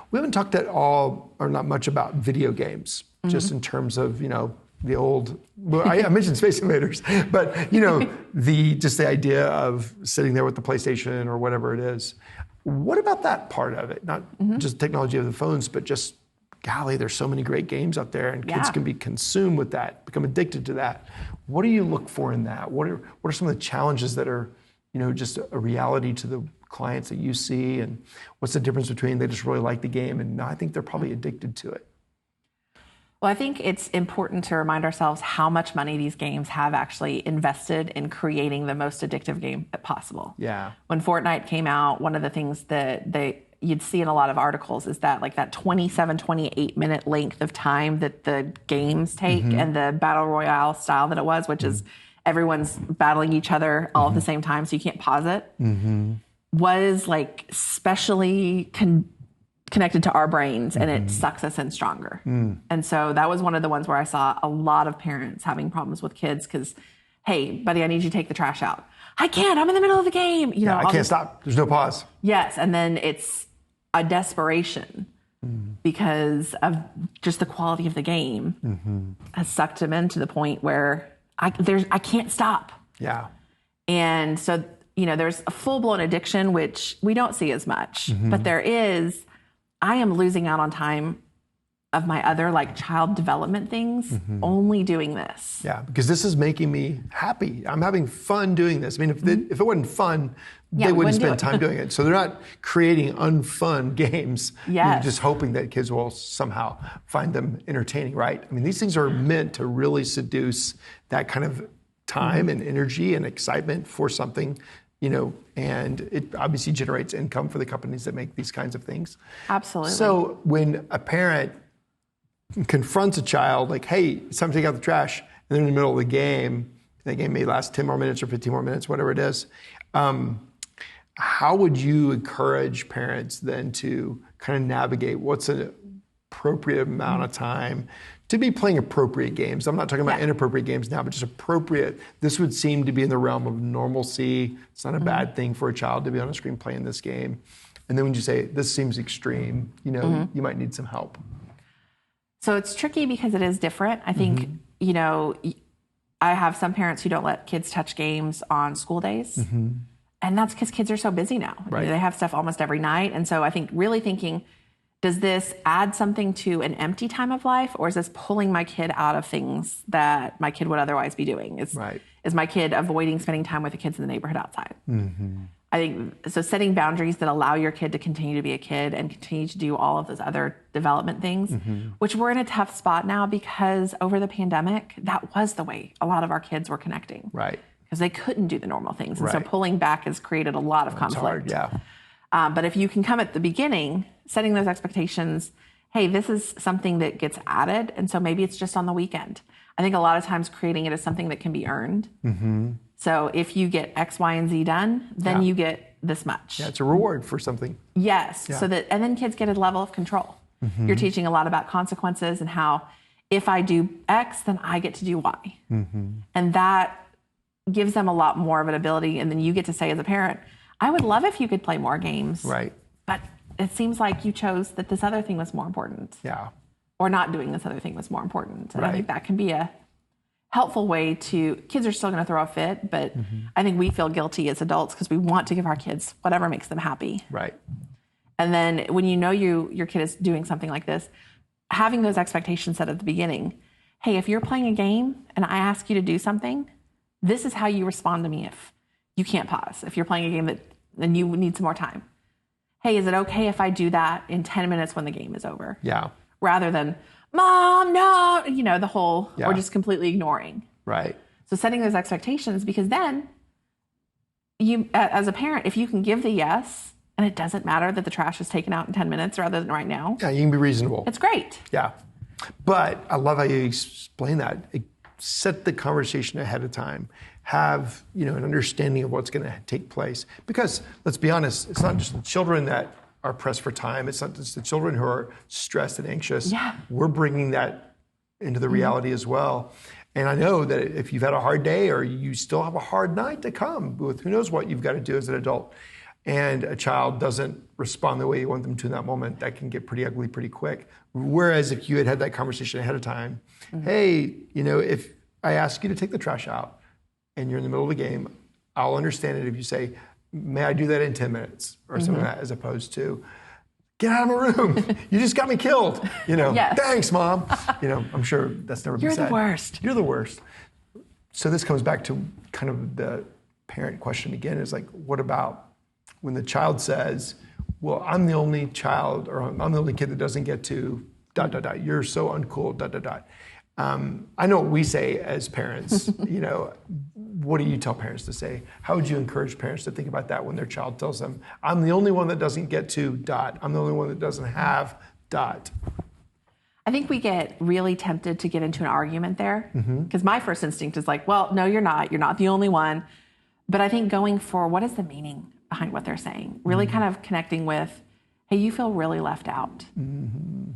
We haven't talked at all, or not much, about video games, just in terms of, the old, well, I mentioned Space Invaders, but, the idea of sitting there with the PlayStation or whatever it is. What about that part of it? Not just technology of the phones, but just, golly, there's so many great games out there and kids can be consumed with that, become addicted to that. What do you look for in that? What are some of the challenges that are, just a reality to the clients that you see? And what's the difference between they just really like the game and no, I think they're probably addicted to it? Well, I think it's important to remind ourselves how much money these games have actually invested in creating the most addictive game possible. When Fortnite came out, one of the things that you'd see in a lot of articles is that like that 27, 28 minute length of time that the games take and the battle royale style that it was, which is everyone's battling each other all at the same time, so you can't pause it, was like specially connected to our brains, and it sucks us in stronger. And so that was one of the ones where I saw a lot of parents having problems with kids because, hey, buddy, I need you to take the trash out. I can't, I'm in the middle of the game. I can't stop. There's no pause. Yes, and then it's a desperation because of just the quality of the game has sucked them in to the point where I can't stop. And so, there's a full-blown addiction, which we don't see as much, but there is, I am losing out on time of my other like child development things only doing this. Because this is making me happy. I'm having fun doing this. I mean, if it wasn't fun, they wouldn't spend time doing it. So they're not creating unfun games. You're just hoping that kids will somehow find them entertaining, right? I mean, these things are meant to really seduce that kind of time and energy and excitement for something, and it obviously generates income for the companies that make these kinds of things. Absolutely. So when a parent confronts a child like, hey, it's time to take out the trash, and they're in the middle of the game may last 10 more minutes or 15 more minutes, whatever it is, how would you encourage parents then to kind of navigate what's an appropriate amount of time to be playing appropriate games. I'm not talking about inappropriate games now, but just appropriate. This would seem to be in the realm of normalcy. It's not a bad thing for a child to be on a screen playing this game. And then when you say, this seems extreme, you know, you might need some help. So it's tricky because it is different. I think, you know, I have some parents who don't let kids touch games on school days. And that's because kids are so busy now. Right. They have stuff almost every night. And so I think really thinking, does this add something to an empty time of life, or is this pulling my kid out of things that my kid would otherwise be doing? Is my kid avoiding spending time with the kids in the neighborhood outside? I think, so setting boundaries that allow your kid to continue to be a kid and continue to do all of those other development things, which we're in a tough spot now because over the pandemic, that was the way a lot of our kids were connecting. Right. Because they couldn't do the normal things. And so pulling back has created a lot of conflict. It's hard, but if you can come at the beginning, setting those expectations, hey, this is something that gets added, and so maybe it's just on the weekend. I think a lot of times creating it as something that can be earned. So if you get X, Y, and Z done, then you get this much. Yeah, it's a reward for something. Yes. So that, and then kids get a level of control. You're teaching a lot about consequences and how if I do X, then I get to do Y. And that gives them a lot more of an ability. And then you get to say as a parent, I would love if you could play more games. Right. But it seems like you chose that this other thing was more important. Yeah. Or not doing this other thing was more important. And Right. I think that can be a helpful way to, kids are still going to throw a fit, but I think we feel guilty as adults because we want to give our kids whatever makes them happy. Right. And then when you know your kid is doing something like this, having those expectations set at the beginning. Hey, if you're playing a game and I ask you to do something, this is how you respond to me if you can't pause. If you're playing a game then you need some more time. Hey, is it okay if I do that in 10 minutes when the game is over? Yeah. Rather than, Mom, no, you know, the whole, or just completely ignoring. Right. So setting those expectations, because then you, as a parent, if you can give the yes, and it doesn't matter that the trash is taken out in 10 minutes rather than right now. Yeah, you can be reasonable. It's great. Yeah. But I love how you explain that. Set the conversation ahead of time. Have, you know, an understanding of what's going to take place. Because let's be honest, it's not just the children that are pressed for time. It's not just the children who are stressed and anxious. Yeah. We're bringing that into the reality as well. And I know that if you've had a hard day or you still have a hard night to come with who knows what you've got to do as an adult, and a child doesn't respond the way you want them to in that moment, that can get pretty ugly pretty quick. Whereas if you had that conversation ahead of time, hey, you know, if I ask you to take the trash out and you're in the middle of the game, I'll understand it if you say, may I do that in 10 minutes or something like that, as opposed to, get out of my room. You just got me killed. You know, thanks, Mom. You know, I'm sure that's never been said. You're the worst. You're the worst. So this comes back to kind of the parent question again, is like, what about when the child says, well, I'm the only child, or I'm the only kid that doesn't get to ... You're so uncool, ... I know what we say as parents, you know, what do you tell parents to say? How would you encourage parents to think about that when their child tells them, I'm the only one that doesn't get to ... I'm the only one that doesn't have ... I think we get really tempted to get into an argument there because my first instinct is like, well, no, you're not the only one. But I think going for what is the meaning behind what they're saying, really kind of connecting with, hey, you feel really left out. Kind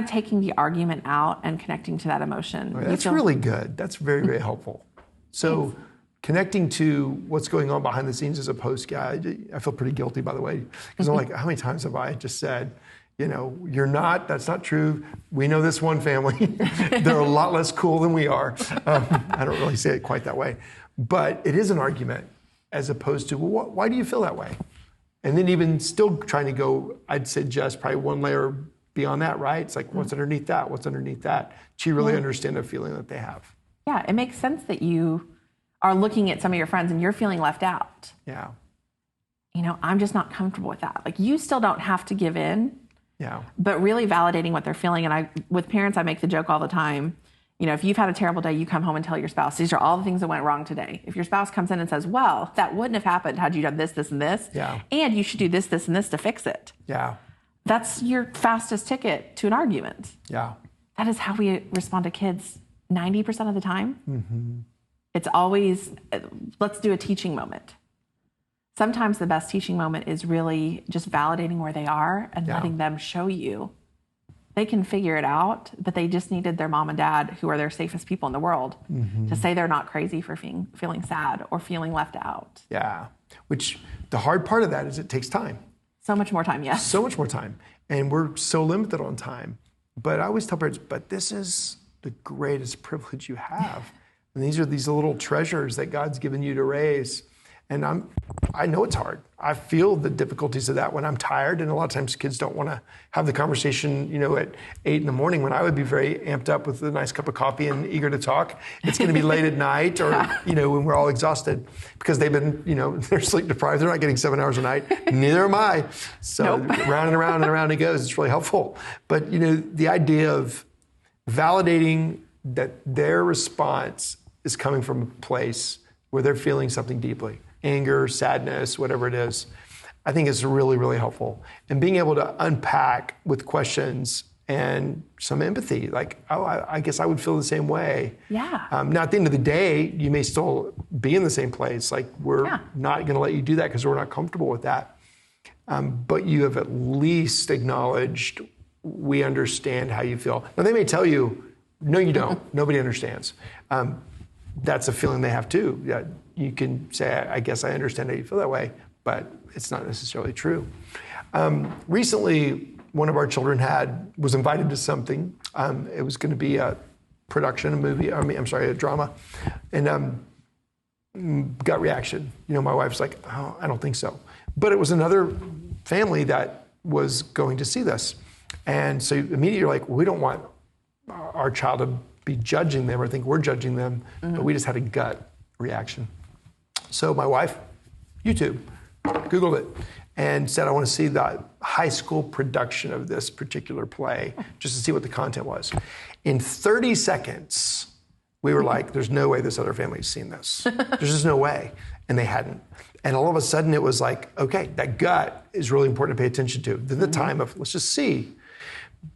of taking the argument out and connecting to that emotion. Right, that's really good. That's very, very helpful. So connecting to what's going on behind the scenes as a post guy, I feel pretty guilty, by the way, because I'm like, how many times have I just said, you know, that's not true. We know this one family. They're a lot less cool than we are. I don't really say it quite that way. But it is an argument as opposed to, well, why do you feel that way? And then even still trying to go, I'd suggest probably one layer beyond that, right? It's like, what's underneath that? What's underneath that? To really understand the feeling that they have. Yeah, it makes sense that you are looking at some of your friends and you're feeling left out. Yeah. You know, I'm just not comfortable with that. Like, you still don't have to give in. Yeah. But really validating what they're feeling. And with parents, I make the joke all the time. You know, if you've had a terrible day, you come home and tell your spouse, these are all the things that went wrong today. If your spouse comes in and says, well, that wouldn't have happened had you done this, this, and this. Yeah. And you should do this, this, and this to fix it. Yeah. That's your fastest ticket to an argument. Yeah. That is how we respond to kids 90% of the time. It's always, let's do a teaching moment. Sometimes the best teaching moment is really just validating where they are and letting them show you they can figure it out, but they just needed their mom and dad, who are their safest people in the world, to say they're not crazy for feeling sad or feeling left out. Yeah. Which the hard part of that is it takes time. So much more time, yes. So much more time. And we're so limited on time. But I always tell parents, but this is the greatest privilege you have. And these are these little treasures that God's given you to raise. And I know it's hard. I feel the difficulties of that when I'm tired. And a lot of times kids don't want to have the conversation, at 8 in the morning when I would be very amped up with a nice cup of coffee and eager to talk. It's going to be late at night or, when we're all exhausted because they've been, they're sleep deprived. They're not getting 7 hours a night. Neither am I. So round and around and around it goes. It's really helpful. But, the idea of validating that their response is coming from a place where they're feeling something deeply. Anger, sadness, whatever it is, I think is really, really helpful. And being able to unpack with questions and some empathy, like, I guess I would feel the same way. Yeah. Now, at the end of the day, you may still be in the same place. Like, we're not going to let you do that because we're not comfortable with that. But you have at least acknowledged, we understand how you feel. Now, they may tell you, no, you don't. Nobody understands. That's a feeling they have too. Yeah, you can say, I guess I understand how you feel that way, but it's not necessarily true. Recently, one of our children was invited to something. It was going to be a production, a drama, and gut reaction. My wife's like, oh, I don't think so. But it was another family that was going to see this. And so immediately you're like, we don't want our child to be judging them or think we're judging them, but we just had a gut reaction. So my wife, Googled it, and said, I want to see the high school production of this particular play, just to see what the content was. In 30 seconds, we were like, there's no way this other family's seen this. There's just no way. And they hadn't. And all of a sudden it was like, okay, that gut is really important to pay attention to. Then the time of, let's just see.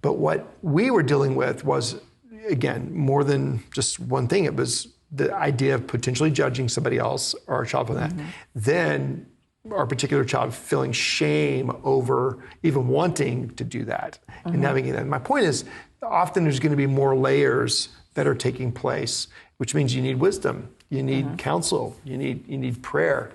But what we were dealing with was, again, more than just one thing. It was the idea of potentially judging somebody else or our child for that. Then our particular child feeling shame over even wanting to do that and navigating that. And my point is, often there's going to be more layers that are taking place, which means you need wisdom, you need counsel, you need prayer.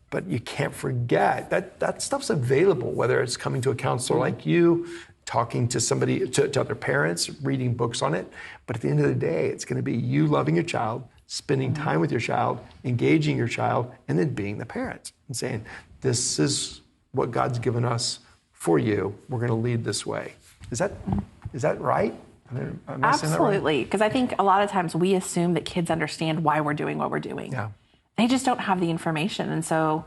But you can't forget that stuff's available, whether it's coming to a counselor like you, talking to somebody, to other parents, reading books on it. But at the end of the day, it's going to be you loving your child, spending time with your child, engaging your child, and then being the parent and saying, this is what God's given us for you. We're going to lead this way. Is that right? Am I saying that right? Absolutely. Because I think a lot of times we assume that kids understand why we're doing what we're doing. Yeah. They just don't have the information. And so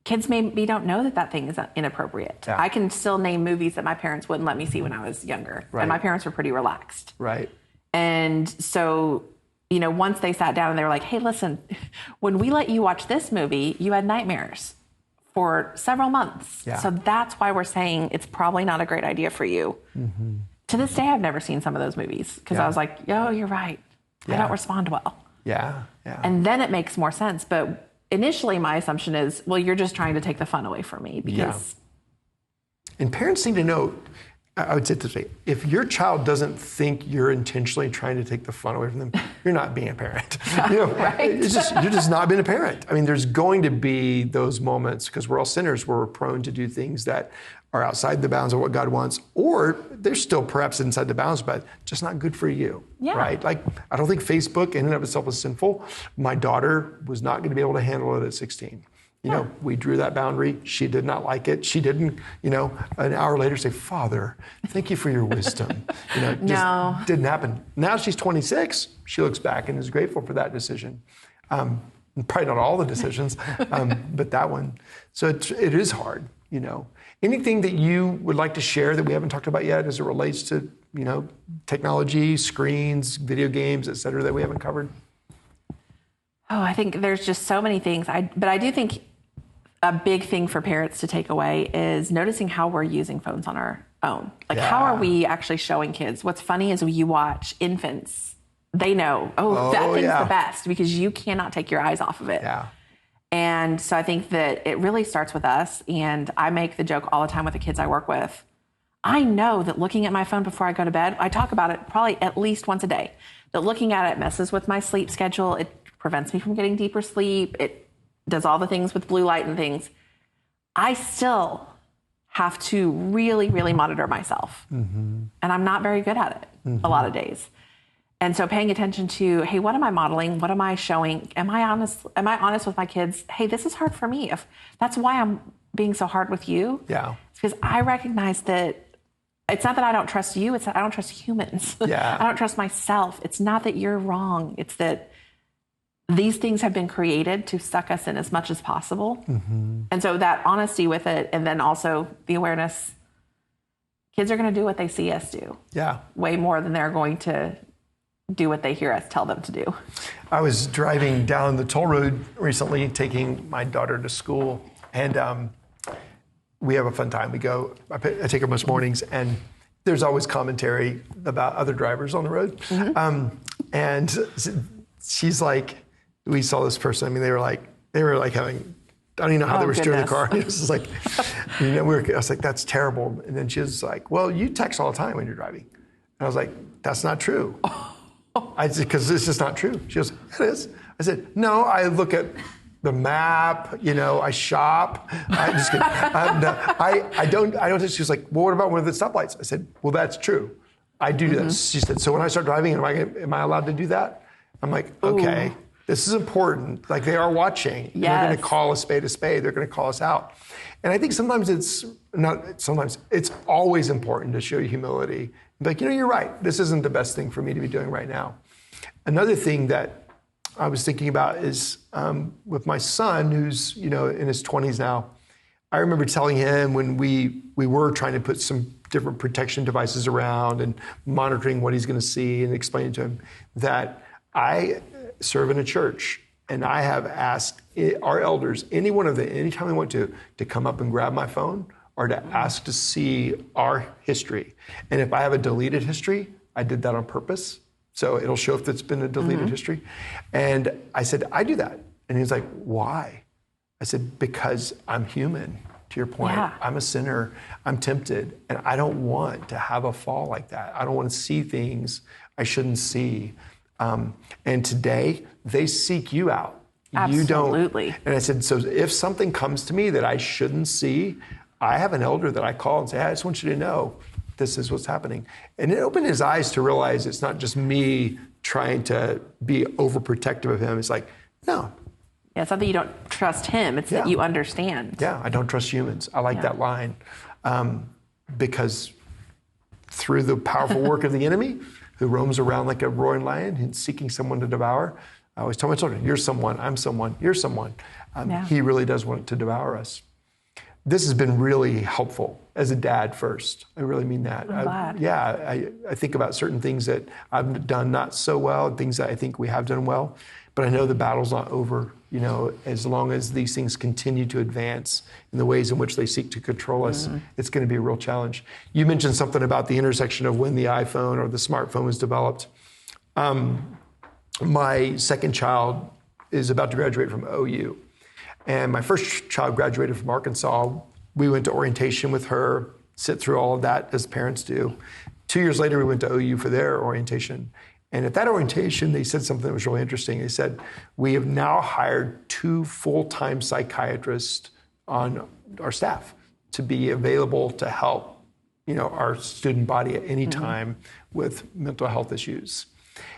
kids maybe don't know that thing is inappropriate. Yeah. I can still name movies that my parents wouldn't let me see when I was younger. Right. And my parents were pretty relaxed. Right. And so, once they sat down and they were like, hey, listen, when we let you watch this movie, you had nightmares for several months. Yeah. So that's why we're saying it's probably not a great idea for you. To this day, I've never seen some of those movies because I was like, you're right. I don't respond well. Yeah. And then it makes more sense. But initially, my assumption is, well, you're just trying to take the fun away from me because. And parents need to know, I would say this way, if your child doesn't think you're intentionally trying to take the fun away from them, you're not being a parent. Right. You're just not being a parent. I mean, there's going to be those moments because we're all sinners where we're prone to do things that are outside the bounds of what God wants, or they're still perhaps inside the bounds, but just not good for you, right? Like, I don't think Facebook in and of itself is sinful. My daughter was not going to be able to handle it at 16. We drew that boundary. She did not like it. She didn't, an hour later say, Father, thank you for your wisdom. Just didn't happen. Now she's 26. She looks back and is grateful for that decision. Probably not all the decisions, but that one. So it is hard, Anything that you would like to share that we haven't talked about yet as it relates to, technology, screens, video games, et cetera, that we haven't covered? Oh, I think there's just so many things. But I do think a big thing for parents to take away is noticing how we're using phones on our own. Like, how are we actually showing kids? What's funny is when you watch infants, they know, that thing's the best because you cannot take your eyes off of it. Yeah. And so I think that it really starts with us. And I make the joke all the time with the kids I work with. I know that looking at my phone before I go to bed, I talk about it probably at least once a day, that looking at it messes with my sleep schedule. It prevents me from getting deeper sleep. It does all the things with blue light and things. I still have to really, really monitor myself. And I'm not very good at it a lot of days. And so paying attention to, hey, what am I modeling? What am I showing? Am I honest with my kids? Hey, this is hard for me. If that's why I'm being so hard with you. Yeah. It's because I recognize that it's not that I don't trust you. It's that I don't trust humans. Yeah. I don't trust myself. It's not that you're wrong. It's that these things have been created to suck us in as much as possible. And so that honesty with it, and then also the awareness, kids are going to do what they see us do. Yeah. Way more than they're going to do what they hear us tell them to do. I was driving down the toll road recently, taking my daughter to school, and we have a fun time. I take her most mornings, and there's always commentary about other drivers on the road. And she's like, we saw this person. I mean, they were like having, I don't even know how they were steering the car. It was just like, I was like, that's terrible. And then she was like, well, you text all the time when you're driving. And I was like, that's not true. I said, because it's just not true. She goes, it is. I said, no, I look at the map, I shop. I just kidding. I don't. She was like, well, what about one of the stoplights? I said, well, that's true. I do this. She said, so when I start driving, am I allowed to do that? I'm like, okay. Ooh. This is important. Like, they are watching. Yes. They're going to call a spade a spade. They're going to call us out. And I think it's always important to show humility. Like, you're right. This isn't the best thing for me to be doing right now. Another thing that I was thinking about is with my son, who's, in his 20s now. I remember telling him when we were trying to put some different protection devices around and monitoring what he's going to see, and explaining to him that I serve in a church, and I have asked our elders, any one of them, anytime they want to come up and grab my phone or to ask to see our history. And if I have a deleted history, I did that on purpose. So it'll show if it's been a deleted history. And I said, I do that. And he was like, why? I said, because I'm human, to your point. Yeah. I'm a sinner. I'm tempted. And I don't want to have a fall like that. I don't want to see things I shouldn't see. And today, they seek you out. Absolutely. You don't. And I said, so if something comes to me that I shouldn't see, I have an elder that I call and say, hey, I just want you to know this is what's happening. And it opened his eyes to realize it's not just me trying to be overprotective of him. It's like, no. Yeah, it's not that you don't trust him. It's that you understand. Yeah, I don't trust humans. I like that line. Because through the powerful work of the enemy, who roams around like a roaring lion and seeking someone to devour, I always tell my children, you're someone, I'm someone, you're someone. He really does want to devour us. This has been really helpful as a dad first. I really mean that. I'm glad. I think about certain things that I've done not so well, and things that I think we have done well, but I know the battle's not over. As long as these things continue to advance in the ways in which they seek to control us, it's going to be a real challenge. You mentioned something about the intersection of when the iPhone or the smartphone was developed. My second child is about to graduate from OU. And my first child graduated from Arkansas. We went to orientation with her, sit through all of that as parents do. 2 years later, we went to OU for their orientation. And at that orientation, they said something that was really interesting. They said, we have now hired 2 full-time psychiatrists on our staff to be available to help, our student body at any time with mental health issues.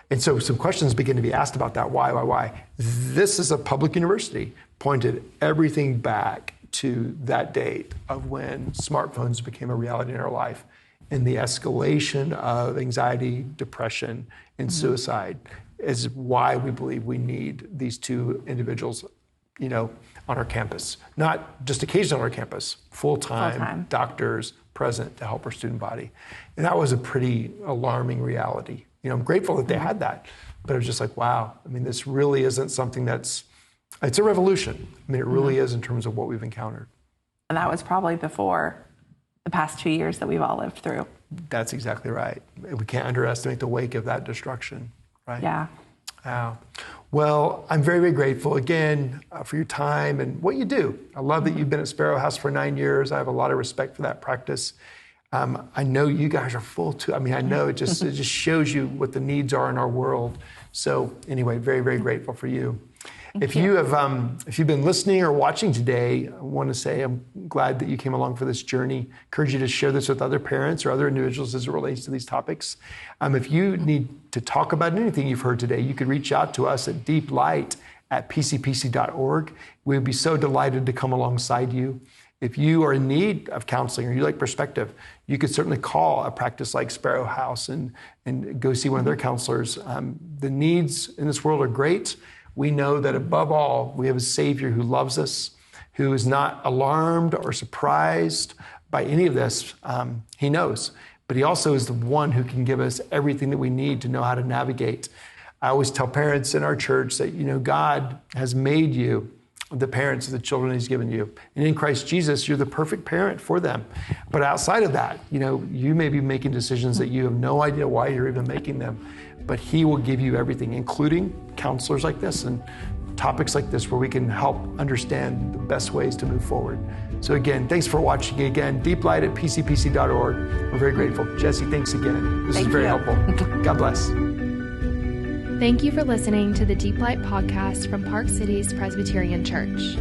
And so some questions begin to be asked about that. Why? This is a public university, pointed everything back to that date of when smartphones became a reality in our life, and the escalation of anxiety, depression, and suicide is why we believe we need these 2 individuals, on our campus. Not just occasionally on our campus, full-time doctors present to help our student body. And that was a pretty alarming reality. I'm grateful that they had that, but it was just like, wow. I mean, this really isn't something it's a revolution. I mean, it really is in terms of what we've encountered. And that was probably before the past 2 years that we've all lived through. That's exactly right. We can't underestimate the wake of that destruction, right? Yeah. Wow. Well, I'm very, very grateful again for your time and what you do. I love that you've been at Sparrow House for 9 years. I have a lot of respect for that practice. I know you guys are full too. I mean, I know it just shows you what the needs are in our world. So anyway, very, very grateful for you. If you've been listening or watching today, I want to say I'm glad that you came along for this journey. Encourage you to share this with other parents or other individuals as it relates to these topics. If you need to talk about anything you've heard today, you could reach out to us at deeplight@pcpc.org. We'd be so delighted to come alongside you. If you are in need of counseling or you like perspective, you could certainly call a practice like Sparrow House and go see one of their counselors. The needs in this world are great. We know that above all, we have a Savior who loves us, who is not alarmed or surprised by any of this. He knows, but he also is the one who can give us everything that we need to know how to navigate. I always tell parents in our church that, God has made you the parents of the children he's given you. And in Christ Jesus, you're the perfect parent for them. But outside of that, you may be making decisions that you have no idea why you're even making them. But he will give you everything, including counselors like this and topics like this where we can help understand the best ways to move forward. So again, thanks for watching again. deeplight@pcpc.org. We're very grateful. Jessie, thanks again. This is very helpful. God bless. Thank you for listening to the Deep Light podcast from Park Cities Presbyterian Church.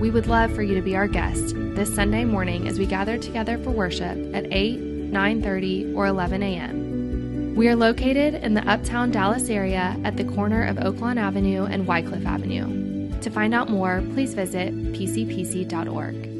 We would love for you to be our guest this Sunday morning as we gather together for worship at 8, 9:30, or 11 a.m. We are located in the Uptown Dallas area at the corner of Oaklawn Avenue and Wycliffe Avenue. To find out more, please visit pcpc.org.